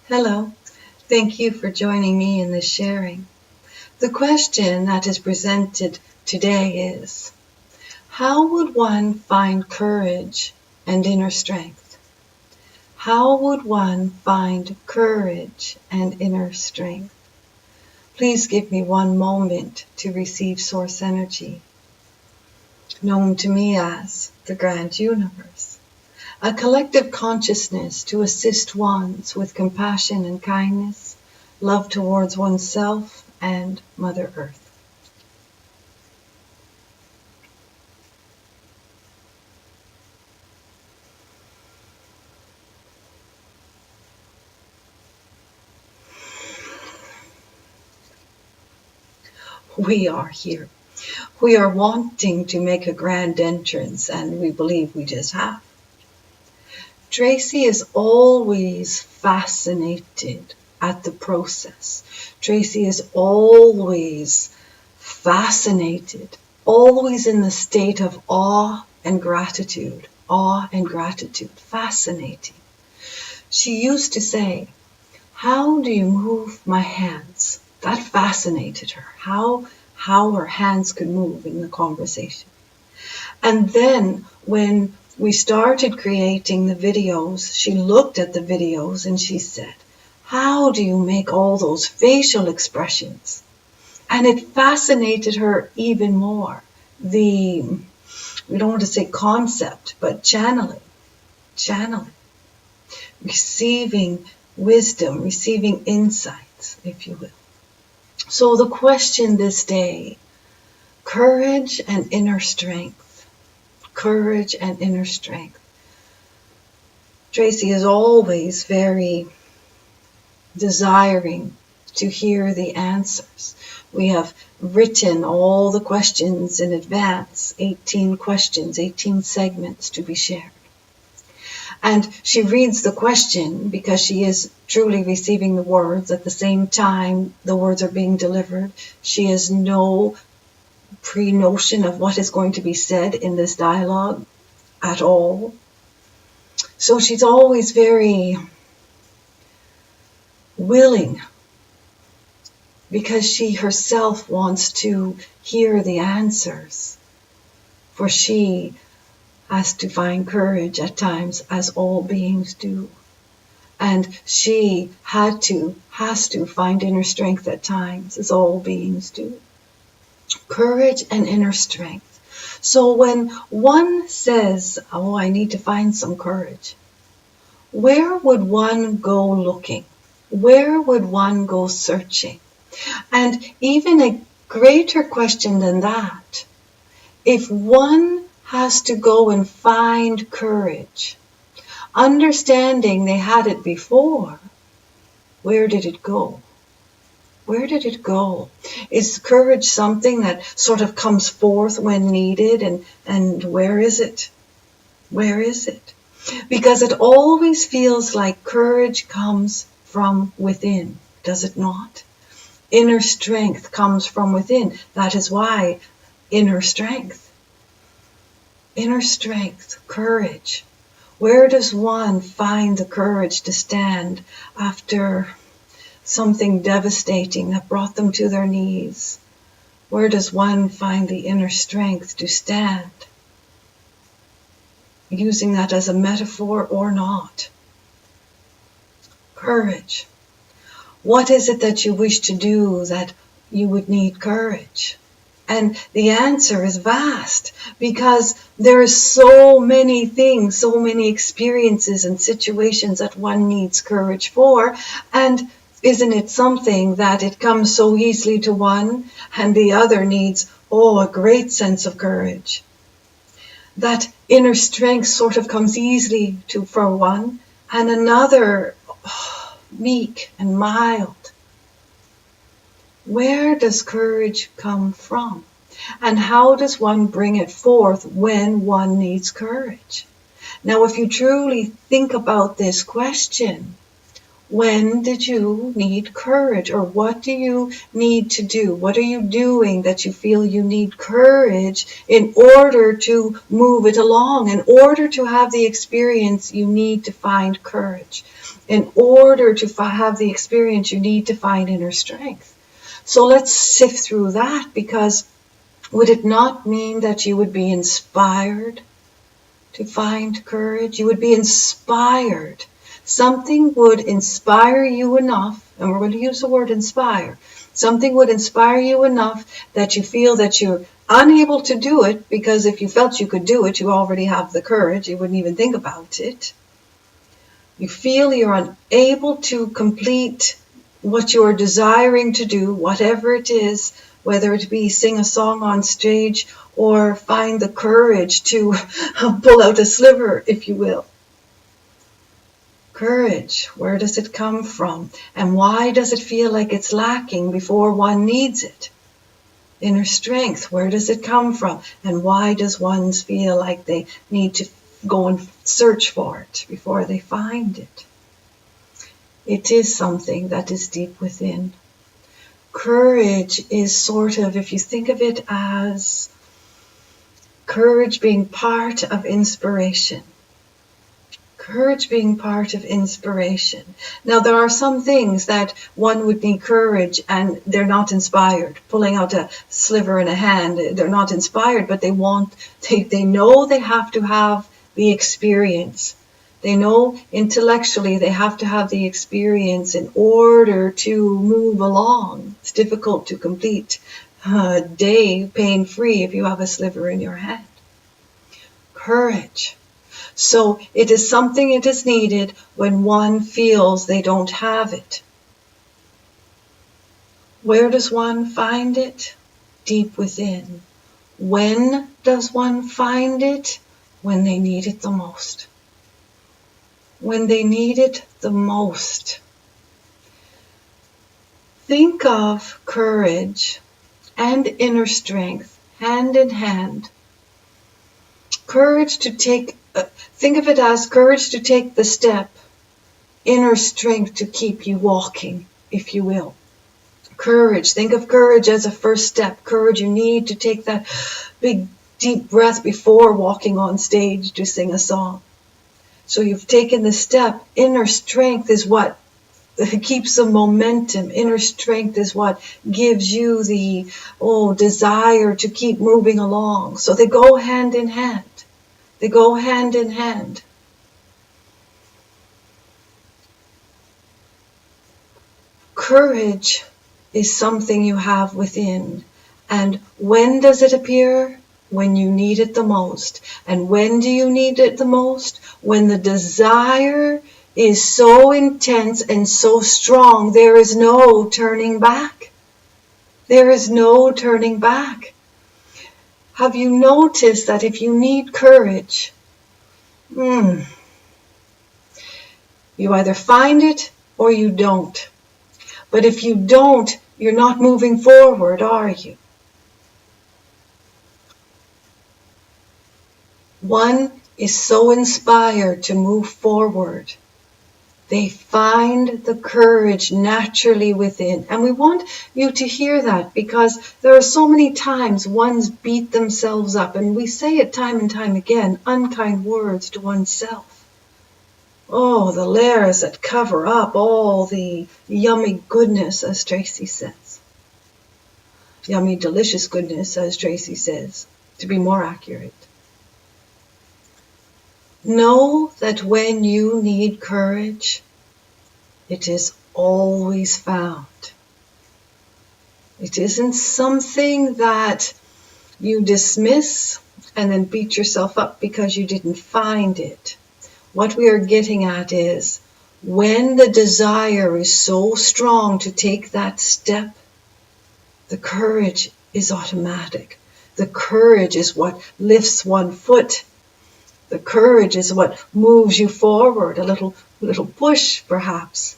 Hello, thank you for joining me in this sharing. The question that is presented today is, how would one find courage and inner strength? How would one find courage and inner strength? Please give me one moment to receive source energy, known to me as the Grand Universe, a collective consciousness to assist ones with compassion and kindness, love towards oneself and Mother Earth. We are here. We are wanting to make a grand entrance, and we believe we just have. Tracy is always fascinated at the process. Tracy is always fascinated, always in the state of awe and gratitude. Awe and gratitude. Fascinating. She used to say, "How do you move my hands?" That fascinated her. How her hands could move in the conversation. And then when we started creating the videos, she looked at the videos and she said, "How do you make all those facial expressions?" And it fascinated her even more. We don't want to say concept, but channeling, receiving wisdom, receiving insights, if you will. So the question this day, courage and inner strength. Courage and inner strength. Tracy is always very desiring to hear the answers. We have written all the questions in advance, 18 questions, 18 segments to be shared. And she reads the question because she is truly receiving the words. At the same time, the words are being delivered. She has no pre-notion of what is going to be said in this dialogue at all. So she's always very willing because she herself wants to hear the answers. For she has to find courage at times, as all beings do. And she has to find inner strength at times, as all beings do. Courage and inner strength. So when one says, "Oh, I need to find some courage," where would one go looking? Where would one go searching? And even a greater question than that, if one has to go and find courage, understanding they had it before, where did it go? Where did it go? Is courage something that sort of comes forth when needed? And where is it? Where is it? Because it always feels like courage comes from within, does it not? Inner strength comes from within. That is why inner strength. Inner strength, courage. Where does one find the courage to stand after something devastating that brought them to their knees? Where does one find the inner strength to stand? Using that as a metaphor or not. Courage. What is it that you wish to do that you would need courage? And the answer is vast, because there are so many things, so many experiences and situations that one needs courage for. And isn't it something that it comes so easily to one, and the other needs, a great sense of courage? That inner strength sort of comes easily for one, and another meek and mild. Where does courage come from? And how does one bring it forth when one needs courage? Now, if you truly think about this question, When did you need courage? Or what do you need to do? What are you doing that you feel you need courage in order to move it along? In order to have the experience, you need to find courage. In order to have the experience, you need to find inner strength. So let's sift through that, because would it not mean that you would be inspired to find courage? You would be inspired. Something would inspire you enough, and we're going to use the word inspire. Something would inspire you enough that you feel that you're unable to do it, because if you felt you could do it, you already have the courage. You wouldn't even think about it. You feel you're unable to complete what you're desiring to do, whatever it is, whether it be sing a song on stage or find the courage to pull out a sliver, if you will. Courage, where does it come from? And why does it feel like it's lacking before one needs it? Inner strength, where does it come from? And why does one feel like they need to go and search for it before they find it? It is something that is deep within. Courage is sort of, if you think of it as courage being part of inspiration. Courage being part of inspiration. Now, there are some things that one would need courage and they're not inspired. Pulling out a sliver in a hand, they're not inspired, but they know they have to have the experience. They know intellectually they have to have the experience in order to move along. It's difficult to complete a day pain-free if you have a sliver in your hand. Courage. So it is something that is needed when one feels they don't have it. Where does one find it? Deep within. When does one find it? When they need it the most. When they need it the most. Think of courage and inner strength hand in hand. Courage to think of it as courage to take the step, inner strength to keep you walking, if you will. Courage, think of courage as a first step. Courage, you need to take that big deep breath before walking on stage to sing a song. So you've taken the step. Inner strength is what keeps the momentum. Inner strength is what gives you the desire to keep moving along. So they go hand in hand. They go hand in hand. Courage is something you have within. And when does it appear? When you need it the most. And when do you need it the most? When the desire is so intense and so strong, there is no turning back. There is no turning back. Have you noticed that if you need courage, you either find it or you don't. But if you don't, you're not moving forward, are you? One is so inspired to move forward. They find the courage naturally within. And we want you to hear that, because there are so many times ones beat themselves up. And we say it time and time again, unkind words to oneself. Oh, the layers that cover up all the yummy goodness, as Tracy says. Yummy, delicious goodness, as Tracy says, to be more accurate. Know that when you need courage, it is always found. It isn't something that you dismiss and then beat yourself up because you didn't find it. What we are getting at is when the desire is so strong to take that step, the courage is automatic. The courage is what lifts one foot. The courage is what moves you forward, a little push perhaps.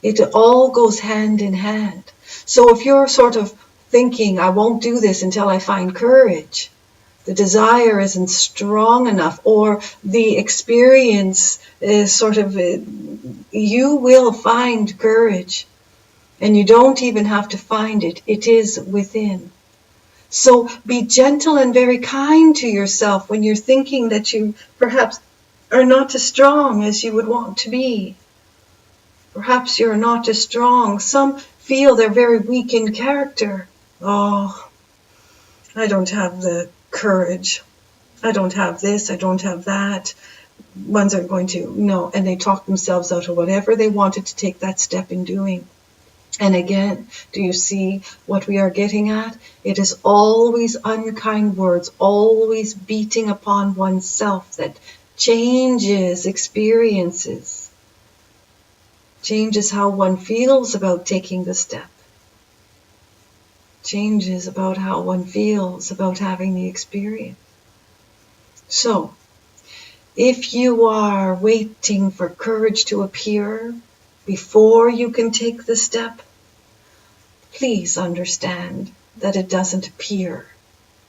It all goes hand in hand. So if you're sort of thinking, I won't do this until I find courage, the desire isn't strong enough, or the experience is sort of you will find courage. And you don't even have to find it. It is within. So be gentle and very kind to yourself when you're thinking that you perhaps are not as strong as you would want to be. Perhaps you're not as strong. Some feel they're very weak in character. Oh, I don't have the courage. I don't have this. I don't have that. Ones aren't going to. No. And they talk themselves out of whatever they wanted to take that step in doing. And again, do you see what we are getting at? It is always unkind words, always beating upon oneself that changes experiences, changes how one feels about taking the step, changes about how one feels about having the experience. So, if you are waiting for courage to appear before you can take the step, please understand that it doesn't appear.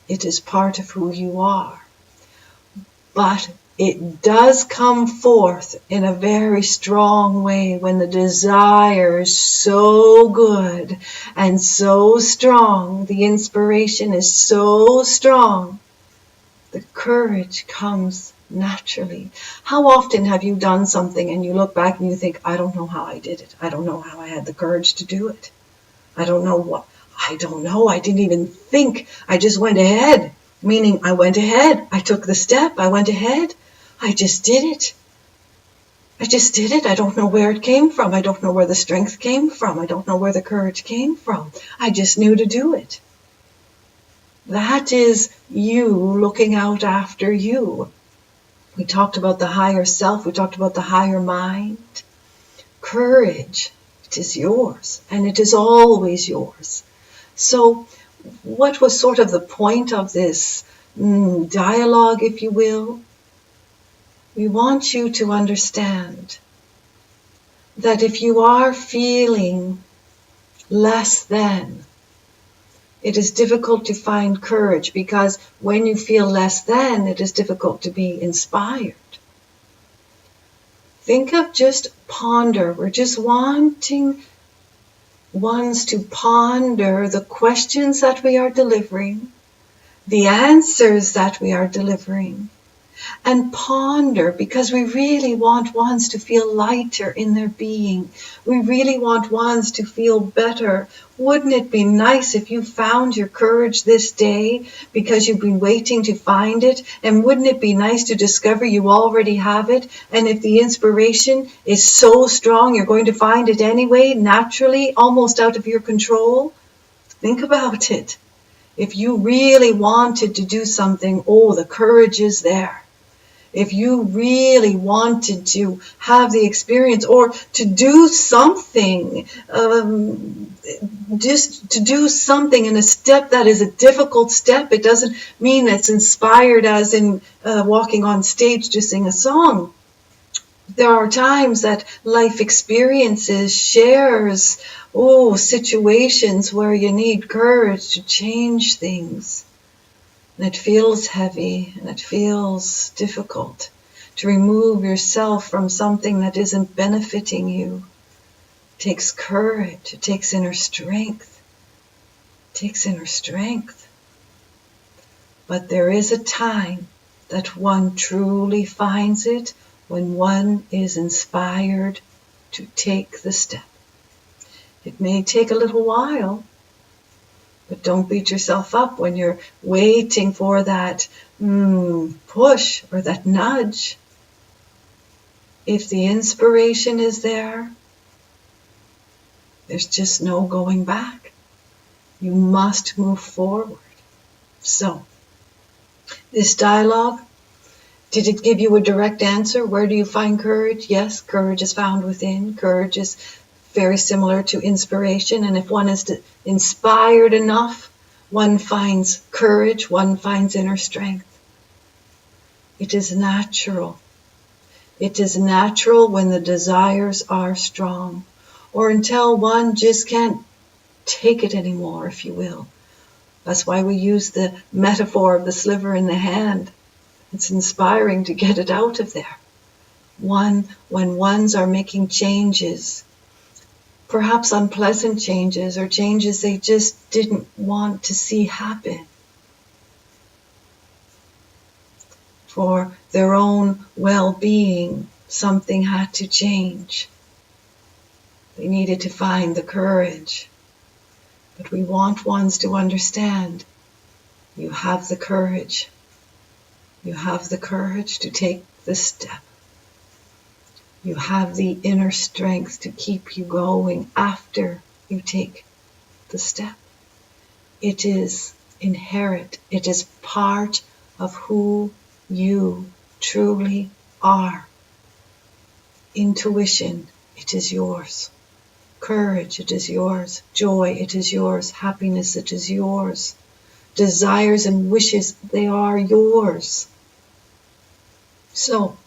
It is part of who you are. But it does come forth in a very strong way when the desire is so good and so strong. The inspiration is so strong. The courage comes naturally. How often have you done something and you look back and you think, I don't know how I did it. I don't know how I had the courage to do it. I don't know. I didn't even think. I just went ahead. Meaning I went ahead. I took the step. I went ahead. I just did it. I don't know where it came from. I don't know where the strength came from. I don't know where the courage came from. I just knew to do it. That is you looking out after you. We talked about the higher self. We talked about the higher mind. Courage, it is yours, and it is always yours. So what was sort of the point of this dialogue, if you will? We want you to understand that if you are feeling less than, it is difficult to find courage, because when you feel less than, it is difficult to be inspired. Think of just ponder. We're just wanting ones to ponder the questions that we are delivering, the answers that we are delivering, and ponder, because we really want ones to feel lighter in their being. We really want ones to feel better. Wouldn't it be nice if you found your courage this day because you've been waiting to find it? And wouldn't it be nice to discover you already have it? And if the inspiration is so strong, you're going to find it anyway, naturally, almost out of your control? Think about it. If you really wanted to do something, the courage is there. If you really wanted to have the experience or to do something, just to do something in a step that is a difficult step, it doesn't mean it's inspired as in walking on stage to sing a song. There are times that life experiences shares, situations where you need courage to change things. And it feels heavy and it feels difficult to remove yourself from something that isn't benefiting you. It takes courage. It takes inner strength. It takes inner strength. But there is a time that one truly finds it when one is inspired to take the step. It may take a little while, but don't beat yourself up when you're waiting for that push or that nudge. If the inspiration is there, there's just no going back. You must move forward. So, this dialogue, did it give you a direct answer? Where do you find courage? Yes, courage is found within. Courage is very similar to inspiration, and if one is inspired enough, one finds courage, one finds inner strength. It is natural. It is natural when the desires are strong, or until one just can't take it anymore, if you will. That's why we use the metaphor of the sliver in the hand. It's inspiring to get it out of there. When ones are making changes, perhaps unpleasant changes or changes they just didn't want to see happen, for their own well-being, something had to change. They needed to find the courage. But we want ones to understand, you have the courage. You have the courage to take the step. You have the inner strength to keep you going after you take the step. It is inherent. It is part of who you truly are. Intuition, it is yours. Courage, it is yours. Joy, it is yours. Happiness, it is yours. Desires and wishes, they are yours. So,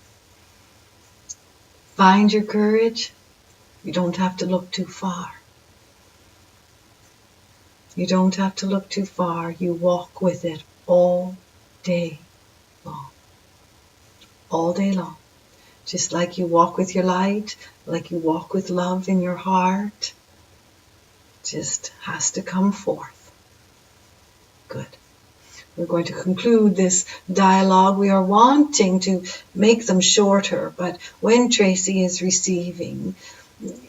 find your courage. You don't have to look too far. You don't have to look too far. You walk with it all day long. All day long. Just like you walk with your light, like you walk with love in your heart. Just has to come forth. Good. We're going to conclude this dialogue. We are wanting to make them shorter, but when Tracy is receiving,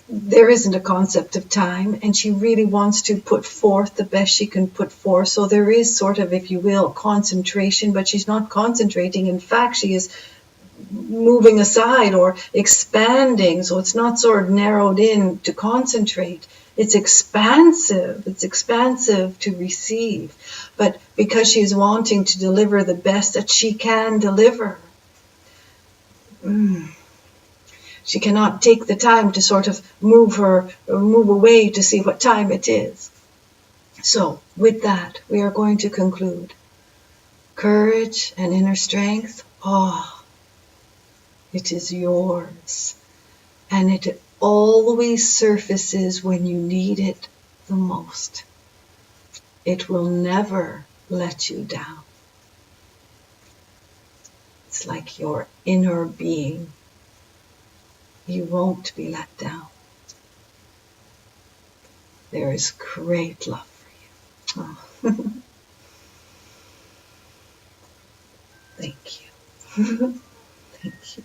there isn't a concept of time, and she really wants to put forth the best she can put forth. So there is sort of, if you will, concentration, but she's not concentrating. In fact, she is moving aside or expanding. So it's not sort of narrowed in to concentrate. It's expansive. It's expansive to receive. But because she's wanting to deliver the best that she can deliver, she cannot take the time to sort of move away to see what time it is. So with that, we are going to conclude. Courage and inner strength, it is yours. And it always surfaces when you need it the most. It will never let you down. It's like your inner being. You won't be let down. There is great love for you. Oh. Thank you. Thank you.